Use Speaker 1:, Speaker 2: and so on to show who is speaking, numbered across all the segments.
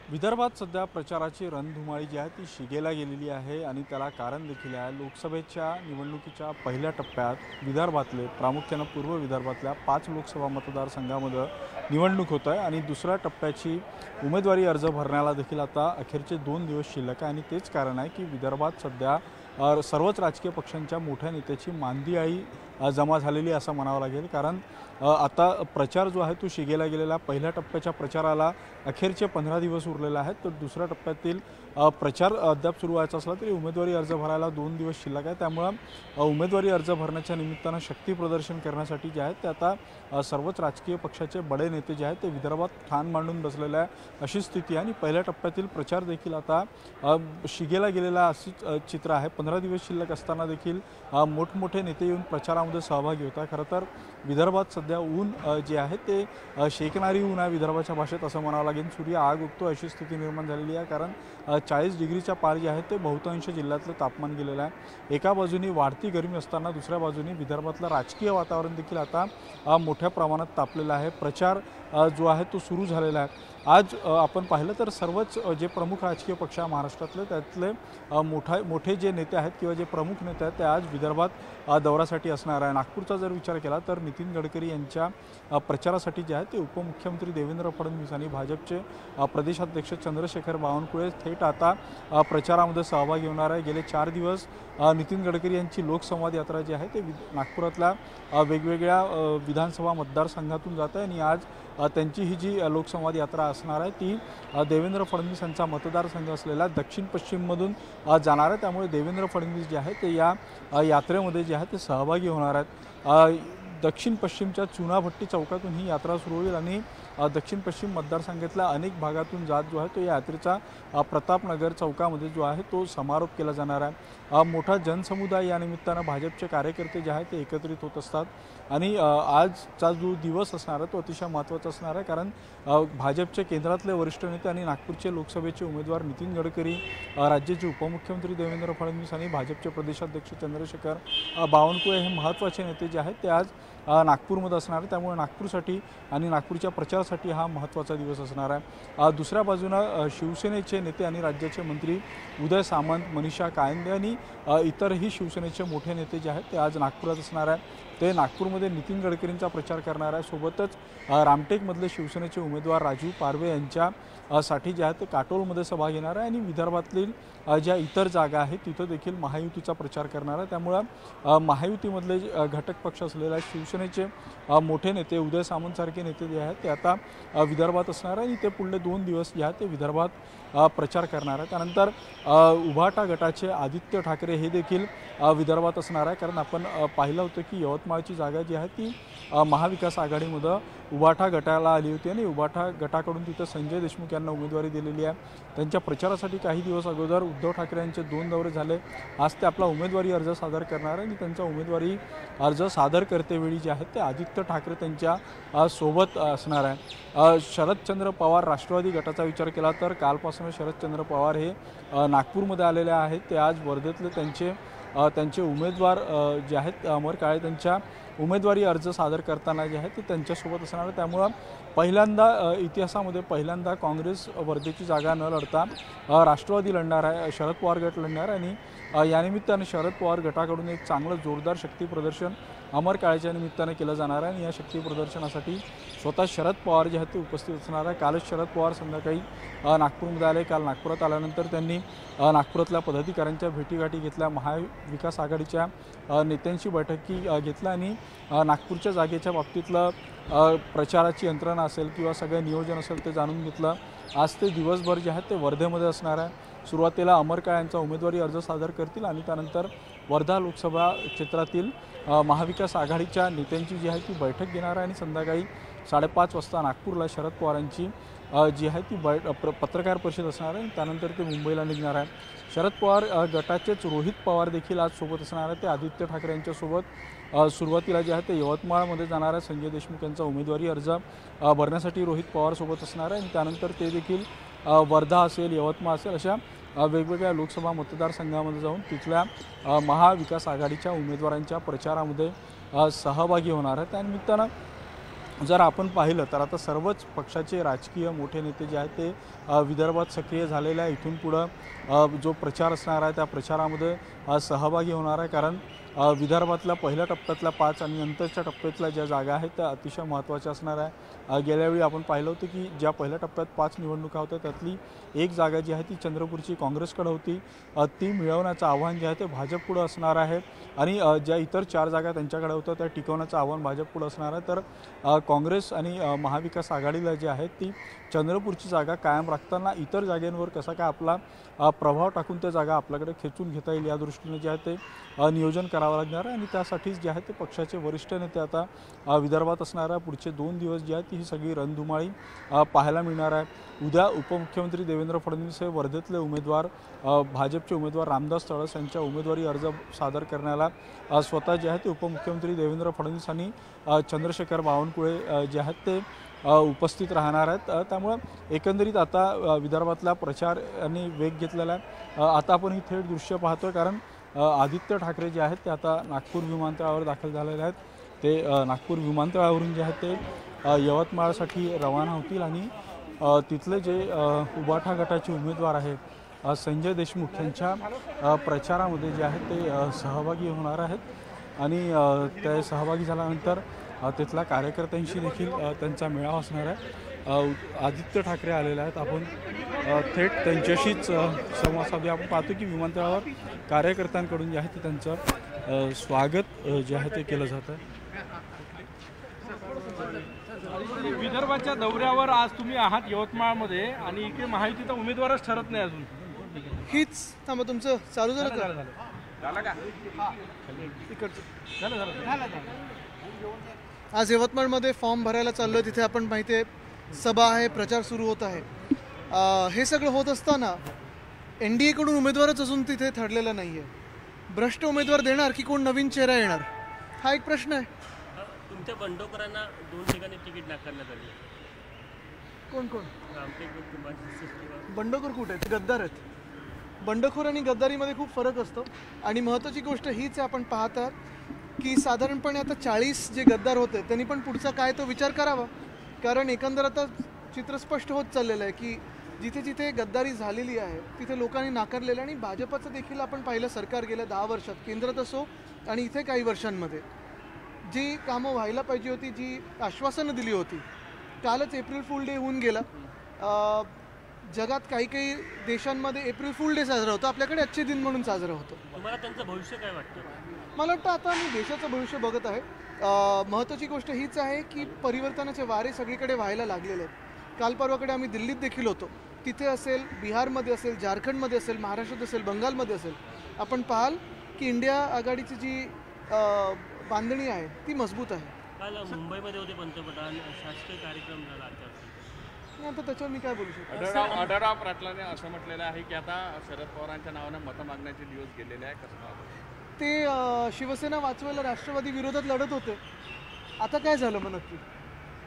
Speaker 1: विदर्भात सध्या प्रचाराची रणधुमाळी जी आहे ती शिगेला गेलेली आहे आणि त्याला कारण देखील आहे। लोकसभेच्या निवडणुकीच्या पहिल्या टप्प्यात विदर्भातले प्रामुख्याने पूर्व विदर्भातल्या 5 लोकसभा मतदारसंघामध्ये निवडणूक होत आहे आणि दुसऱ्या टप्प्याची उमेदवारी अर्ज भरण्याला देखील आता अखेरचे 2 दिवस शिल्लक आहे आणि तेच कारण आहे की विदर्भात सध्या सर्वच राजकीय पक्षांच्या मोठ्या नेत्याची मांदियाळी जमा झालेली असं म्हणावं लागेल। कारण आता प्रचार जो आहे तो शिगेला गेलेला पहिल्या टप्प्याच्या प्रचाराला अखेरचे 15 दिवस उरलेले आहेत। तर दुसऱ्या टप्प्यातील प्रचार अद्याप सुरू व्हायचा असला तरी उमेदवारी अर्ज भरायला 2 दिवस शिल्लक आहे। त्यामुळे उमेदवारी अर्ज भरण्याच्या निमित्तानं शक्ती प्रदर्शन करण्यासाठी जे आहेत ते आता सर्वच राजकीय पक्षाचे बडे नेते जे आहेत ते विदर्भात ठाण मांडून बसलेले आहे अशी स्थिती आहे आणि पहिल्या टप्प्यातील प्रचार देखील आता शिगेला गेलेला अशी चित्र आहे। 15 दिवस शिल्लक असताना देखील मोठमोठे नेते येऊन प्रचारामध्ये सहभागी होत आहे। खरं तर विदर्भात सध्या ऊन जे आहे ते शेकणारी ऊन आहे विदर्भाच्या भाषेत असं म्हणावं लागेल। सूर्य आग उगतो अशी स्थिती निर्माण झालेली आहे। कारण 40 डिग्रीच्या पार जे आहे ते बहुतांश जिल्ह्यातलं तापमान गेलेलं आहे। एका बाजूनी वाढती गरमी असताना दुसऱ्या बाजूनी विदर्भातलं राजकीय वातावरण देखील आता मोठ्या प्रमाणात तापलेलं आहे। प्रचार जो आहे तो सुरू झालेला आहे। आज आपण पाहिलं तर सर्वच जे प्रमुख राजकीय पक्ष आहे महाराष्ट्रातले त्यातले मोठे जे नेते आहेत किंवा जे प्रमुख नेते आहेत ते आज विदर्भात दौऱ्यासाठी असणार आहे। नागपूरचा जर विचार केला तर नितीन गडकरी यांच्या प्रचारासाठी जे आहे ते उपमुख्यमंत्री देवेंद्र फडणवीस आणि भाजपचे प्रदेशाध्यक्ष चंद्रशेखर बावनकुळे थेट आता प्रचारामध्ये सहभागी होणार आहे। गेले 4 दिवस नितीन गडकरी यांची लोकसंवाद यात्रा जी आहे ते नागपुरातल्या वेगवेगळ्या विधानसभा मतदारसंघातून जात आहे आणि आज त्यांची ही जी लोकसंवाद यात्रा असणार आहे ती देवेंद्र फडणवीस यांचा मतदारसंघ असलेला दक्षिण पश्चिममधून जाणार आहे। त्यामुळे देवेंद्र फडणवीस जे आहे ते या यात्रेमध्ये जे आहे ते सहभागी होणार आहेत। दक्षिण पश्चिमच्या चुनाभट्टी चौकातून ही यात्रा सुरू होईल आणि दक्षिण पश्चिम मतदारसंघातल्या अनेक भागातून जात जो आहे तो या यात्रेचा प्रतापनगर चौकामध्ये जो आहे तो समारोप केला जाणार आहे। मोठा जनसमुदाय या निमित्तानं भाजपचे कार्यकर्ते जे आहेत ते एकत्रित होत असतात आणि आजचा जो दिवस असणार आहे तो अतिशय महत्त्वाचा असणार आहे। कारण भाजपचे केंद्रातले वरिष्ठ नेते आणि नागपूरचे लोकसभेचे उमेदवार नितीन गडकरी, राज्याचे उपमुख्यमंत्री देवेंद्र फडणवीस आणि भाजपचे प्रदेशाध्यक्ष चंद्रशेखर बावनकुळे हे महत्त्वाचे नेते जे आहेत ते आज नागपूरमध्ये असणार आहे। त्यामुळे नागपूरसाठी आणि नागपूरच्या प्रचारासाठी हा महत्त्वाचा दिवस असणार आहे। दुसऱ्या बाजूनं शिवसेनेचे नेते आणि राज्याचे मंत्री उदय सामंत, मनीषा कायंदे आणि इतरही शिवसेनेचे मोठे नेते जे आहेत ते आज नागपुरात असणार आहे। ते नागपूरमध्ये नितीन गडकरींचा प्रचार करणार आहे। सोबतच रामटेकमधले शिवसेनेचे उमेदवार राजू पारवे यांच्या साठी जे आहे ते काटोलमध्ये सभा घेणार आहे आणि विदर्भातील ज्या इतर जागा आहेत तिथं देखील महायुतीचा प्रचार करणार आहे। त्यामुळे महायुतीमधले घटक पक्ष असलेल्या शिवसेनेचे मोठे नेते उदय सामंतसारखे नेते जे आहेत ते आता विदर्भात असणार आहे आणि ते पुढले 2 दिवस जे आहेत ते विदर्भात प्रचार करणार आहे। त्यानंतर उभाटा गटाचे आदित्य ठाकरे हे देखील विदर्भात असणार आहे। कारण आपण पाहिलं होतं की यवतमाळची जागा जी आहे ती महाविकास आघाडीमध्ये उभाटा गटाला आली होती आणि उभाटा गटाकडून तिथं संजय देशमुख यांना उमेदवारी दिलेली आहे। त्यांच्या प्रचारासाठी काही दिवस अगोदर उद्धव ठाकरे यांचे 2 दौरे झाले। आज ते आपला उमेदवारी अर्ज सादर करणार आहे आणि त्यांचा उमेदवारी अर्ज सादर करतेवेळी जे आहेत ते आदित्य ठाकरे त्यांच्या सोबत असणार आहे। शरदचंद्र पवार राष्ट्रवादी गटाचा विचार केला तर कालपासून शरदचंद्र पवार हे नागपूरमध्ये आलेले आहेत। ते आज वर्धेतले त्यांचे उमेदवार जे आहेत अमर काळे त्यांच्या उमेदवारी अर्ज सादर करताना जे आहे ते त्यांच्यासोबत असणार आहे। त्यामुळं पहिल्यांदा इतिहासामध्ये पहिल्यांदा काँग्रेस वर्धेची जागा न लढता राष्ट्रवादी लढणार आहे, शरद पवार गट लढणार आहे आणि या निमित्तानं शरद पवार गटाकडून एक चांगलं जोरदार शक्ती प्रदर्शन अमर काळेच्या निमित्तानं केलं जाणार आहे आणि या शक्ती प्रदर्शनासाठी स्वतः शरद पवार जे आहेत ते उपस्थित असणार आहे। कालच शरद पवार संध्याकाळी नागपूरमध्ये आले। काल नागपुरात आल्यानंतर त्यांनी नागपुरातल्या पदाधिकाऱ्यांच्या भेटीगाठी घेतल्या, महाविकास आघाडीच्या नेत्यांची बैठकी घेतल्या आणि नागपूरच्या जागेच्या बाबतीतलं प्रचाराची यंत्रणा असेल किंवा सगळं नियोजन असेल ते जाणून घेतलं। आज ते दिवसभर जे आहेत ते वर्धेमध्ये असणार आहे। सुरुवातीला अमर काळे यांचा उमेदवारी अर्ज सादर करतील आणि त्यानंतर वर्धा लोकसभा क्षेत्रातील महाविकास आघाडीच्या नेत्यांची जी आहे ती बैठक घेणार आहे आणि संध्याकाळी 5:30 वाजता नागपूरला शरद पवारांची जी आहे ती पत्रकार परिषद असणार आहे। त्यानंतर ते मुंबईला निघणार आहे। शरद पवार गटाचेच रोहित पवार देखील आज सोबत असणार आहे। ते आदित्य ठाकरे यांच्यासोबत सुरुवातीला जे आहे ते यवतमाळमध्ये जाणार आहे। संजय देशमुख यांचा उमेदवारी अर्ज भरण्यासाठी रोहित पवार सोबत असणार आहे आणि त्यानंतर ते देखील वर्धा असेल, यवतमाळ असेल अशा वेगवेगळ्या लोकसभा मतदारसंघामध्ये जाऊन तिथल्या महाविकास आघाडीच्या उमेदवारांच्या प्रचारामध्ये सहभागी होणार आहे। त्यानिमित्तानं जर आपण पाहिलं तर आता सर्वच पक्षाचे राजकीय मोठे नेते जे आहेत ते विदर्भात सक्रिय झालेले आहे। इथून पुढं जो प्रचार असणार आहे त्या प्रचारामध्ये सहभागी होणार आहे, कारण विदर्भातल्या पहिल्या टप्प्यातल्या 5 आणि नंतरच्या टप्प्यातल्या ज्या जागा आहेत त्या अतिशय महत्त्वाच्या असणार आहे। गेल्यावेळी आपण पाहिलं होतं की ज्या पहिल्या टप्प्यात 5 निवडणुका होत्या त्यातली एक जागा जी आहे ती चंद्रपूरची काँग्रेसकडे होती, ती मिळवण्याचं आव्हान जे आहे ते भाजपपुढं असणार आहे आणि ज्या इतर 4 जागा त्यांच्याकडे होत्या त्या टिकवण्याचं आव्हान भाजपपुढं असणार आहे। तर काँग्रेस आणि महाविकास आघाडीला जी आहे ती चंद्रपूरची जागा कायम राखताना इतर जागांवर कसा काय आपला प्रभाव टाकून त्या जागा आपल्याकडे खेचून घेता येईल या दृष्टीने जे आहे ते नियोजन करावं लागणार आहे आणि त्यासाठीच जे आहे ते पक्षाचे वरिष्ठ नेते आता विदर्भात असणार आहे। पुढचे 2 दिवस जे आहेत ही सगळी रणधुमाळी पाहायला मिळणार आहे। उद्या उपमुख्यमंत्री देवेंद्र फडणवीस हे वर्धेतले उमेदवार भाजपचे उमेदवार रामदास तळस यांच्या उमेदवारी अर्ज सादर करण्याला स्वतः जे आहे ते उपमुख्यमंत्री देवेंद्र फडणवीस आणि चंद्रशेखर बावनकुळे जे आहेत ते उपस्थित राहणार आहेत। त्यामुळे एकंदरीत आता विदर्भातला प्रचाराने वेग घेतलेला आहे। आता आपण ही थेट दृश्य पाहतोय, कारण आदित्य ठाकरे जे आहेत ते आता नागपूर विमानतळावर दाखल झालेले आहेत। ते नागपूर विमानतळावरून जे आहेत ते यवतमाळसाठी रवाना होतील आणि तिथले जे उबाठा गटाचे उमेदवार आहेत संजय देशमुख यांच्या प्रचारामध्ये जे आहेत ते सहभागी होणार आहेत आणि ते सहभागी झाल्यानंतर तिथल्या कार्यकर्त्यांशी देखील त्यांचा मेळावा असणार आहे। आदित्य ठाकरे आलेले आहेत, आपण थेट त्यांच्याशीच संवाद साधूया। आपण पाहतो की विमानतळावर कार्यकर्त्यांकडून जे आहे ते त्यांचं स्वागत जे आहे ते केलं जातं।
Speaker 2: विदर्भाच्या दौऱ्यावर आज तुम्ही आहात यवतमाळमध्ये आणि इकडे महायुतीचा उमेदवारच ठरत नाही अजून,
Speaker 3: हीच थांबा तुमचं चालू झालं का? आज यवतमाळमध्ये फॉर्म भरायला चाललोय, तिथे आपण माहिती आहे सभा आहे, प्रचार सुरू होत आहे। हे सगळं होत असताना NDA कडून उमेदवारच अजून तिथे ठरलेला नाहीये। भ्रष्ट उमेदवार देणार की कोण नवीन चेहरा येणार हा एक प्रश्न आहे।
Speaker 4: तुमच्या बंडखोरांना 2 ठिकाणी तिकीट नाकारण्यात आली।
Speaker 3: कोण कोण
Speaker 4: रामटेक
Speaker 3: बंडखोर कुठे आहेत? गद्दार आहेत। बंडखोर आणि गद्दारीमध्ये खूप फरक असतो आणि महत्त्वाची गोष्ट हीच आहे, आपण पाहतात की साधारणपणे आता 40 जे गद्दार होते त्यांनी पण पुढचा काय तो विचार करावा, कारण एकंदर आता चित्र स्पष्ट होत चाललेलं आहे की जिथे जिथे गद्दारी झालेली आहे तिथे लोकांनी नाकारलेलं। आणि भाजपचं देखील आपण पाहिलं सरकार गेल्या 10 वर्षात केंद्रात असो आणि इथे काही वर्षांमध्ये जी कामं व्हायला पाहिजे होती, जी आश्वासनं दिली होती, कालच एप्रिल फुल डे होऊन गेला। जगात काही काही देशांमध्ये एप्रिल फुल डे साजरा होतो, आपल्याकडे अच्छे दिन म्हणून साजरा होतो।
Speaker 4: तुम्हाला त्यांचं भविष्य काय वाटतं?
Speaker 3: मला वाटतं आता मी देशाचं भविष्य बघत आहे। महत्त्वाची गोष्ट हीच आहे की परिवर्तनाचे वारे सगळीकडे व्हायला लागलेले आहेत। काल परवाकडे आम्ही दिल्लीत देखील होतो, तिथे असेल, बिहारमध्ये असेल, झारखंडमध्ये असेल, महाराष्ट्रात असेल, बंगालमध्ये असेल, आपण पाहाल की इंडिया आघाडीची जी बांधणी आहे ती मजबूत आहे।
Speaker 4: काल मुंबईमध्ये होते पंतप्रधान, शासकीय कार्यक्रम झाला
Speaker 3: आता त्याच्यावर मी काय बोलू शकतो?
Speaker 5: आढळराव पाटलांनी असं म्हटलेलं आहे की आता शरद पवारांच्या नावानं मतं मागण्याचे दिवस गेलेले आहे, कसं पाहतो?
Speaker 3: ते शिवसेना वाचवायला राष्ट्रवादी विरोधात लढत होते, आता काय झालं मग नक्की?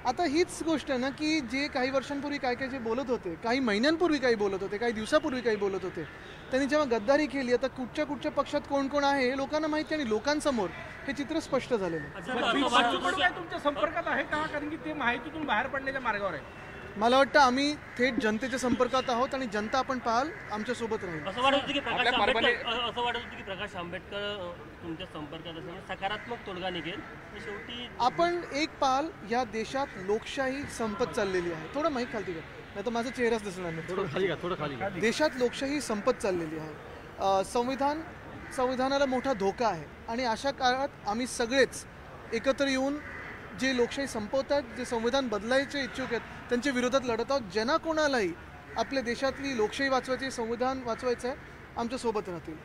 Speaker 3: आता हीच गोष्ट आहे ना की जे काही वर्षांपूर्वी काय काय जे बोलत होते, काही महिन्यांपूर्वी काही बोलत होते, काही दिवसापूर्वी काही बोलत होते, त्यांनी जेव्हा गद्दारी केली, आता कुठच्या पक्षात कोण कोण आहे हे लोकांना माहिती आणि लोकांसमोर हे चित्र स्पष्ट झालेलं आहे।
Speaker 2: तुमच्या संपर्कात आहे का? कारण की ते माहितीतून बाहेर पडण्याच्या मार्गावर आहे।
Speaker 3: मला वाटतं आम्ही थेट जनतेच्या संपर्कात आहोत आणि जनता आपण पाहाल आमच्या सोबत राहील।
Speaker 4: असं वाटत होतं की प्रकाश आंबेडकर तुमच्या संपर्कात असेल, सकारात्मक तोडगा निघेल, शेवटी
Speaker 3: आपण एक पाहाल या देशात लोकशाही संपत चाललेली आहे। थोडं माहीत खालती का, नाही तर माझा चेहराच दिसणार नाही।
Speaker 2: थोडं खाली
Speaker 3: देशात लोकशाही संपत चाललेली आहे। संविधानाला मोठा धोका आहे आणि अशा काळात आम्ही सगळेच एकत्र येऊन जे लोकशाही संपवतात, जे संविधान बदलायचे इच्छुक आहेत त्यांच्या विरोधात लढत आहोत। ज्यांना कोणालाही आपल्या देशातली लोकशाही वाचवायची, संविधान वाचवायचं आहे, आमच्या सोबत राहतील।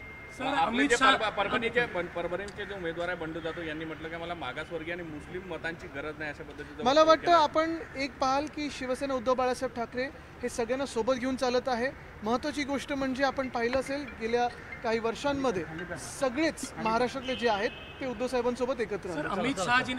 Speaker 5: परभणीचे जे उमेदवार आहे बंडू जाधव यांनी म्हटलं की मला मागासवर्गीय आणि मुस्लिम मतांची गरज नाही, अशा पद्धतीचं
Speaker 3: मला वाटतं आपण एक पाहाल की शिवसेना उद्धव बाळासाहेब ठाकरे हे सगळ्यांना सोबत घेऊन चालत आहे। महत्त्वाची गोष्ट म्हणजे आपण पाहिलं असेल गेल्या काही वर्षांमध्ये सगळेच महाराष्ट्रातले जे आहेत ते उद्धव साहेबांसोबत एकत्र आले।
Speaker 2: अमित शहाजी